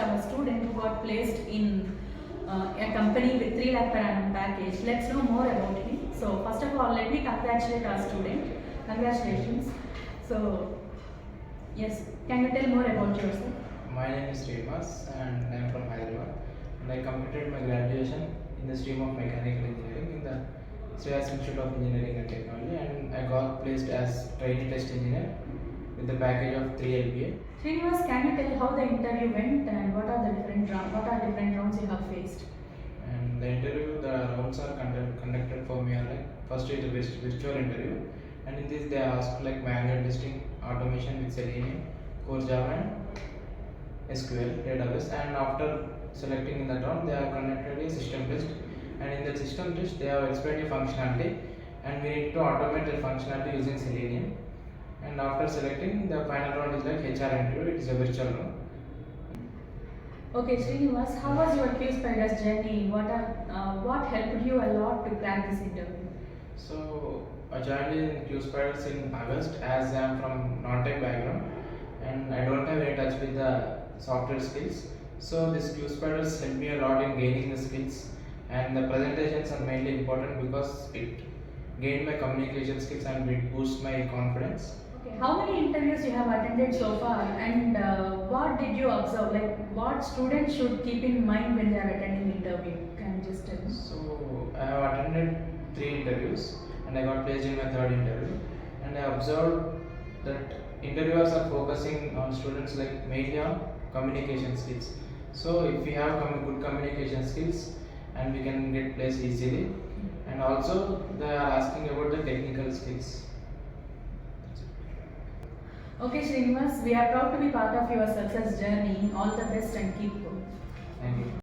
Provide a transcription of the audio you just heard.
our student who got placed in a company with 3 lakh per annum package. Let's know more about him. So first of all, let me congratulate our student. Congratulations. So yes, can you tell more about yourself? My name is Srinivas and I am from Hyderabad, and I completed my graduation in the stream of mechanical engineering in the Srinivas Institute of Engineering and Technology, and I got placed as trainee test engineer with the package of 3 LPA. Srinivas, can you tell how the interview went and what are different rounds you have faced? And the interview, the rounds are conducted for me are like first is the virtual interview, and in this they ask like manual testing, automation with Selenium, core Java and SQL database, and after selecting in that round they have conducted a system test, and in the system test they have explained a functionality and we need to automate that functionality using Selenium, and after selecting the final round is like HR interview. It is a virtual round. Okay, Srinivas, how was your QSPIDERS journey? What helped you a lot to crack this interview? So I joined in QSPIDERS in August as I am from non-tech background and I don't have any touch with the software skills. So this QSPIDERS helped me a lot in gaining the skills, and the presentations are mainly important because it gained my communication skills and it boosts my confidence. Okay, how many interviews you have attended so far, and what did you observe? Like, what students should keep in mind when they are attending interview? Can you just tell me? So I have attended 3 interviews and I got placed in my 3rd interview, and I observed that interviewers are focusing on students like mainly on communication skills. So if we have good communication skills and we can get placed easily, and also they are asking about the technical skills. Okay, Srinivas, we are proud to be part of your success journey. All the best and keep going. Thank you.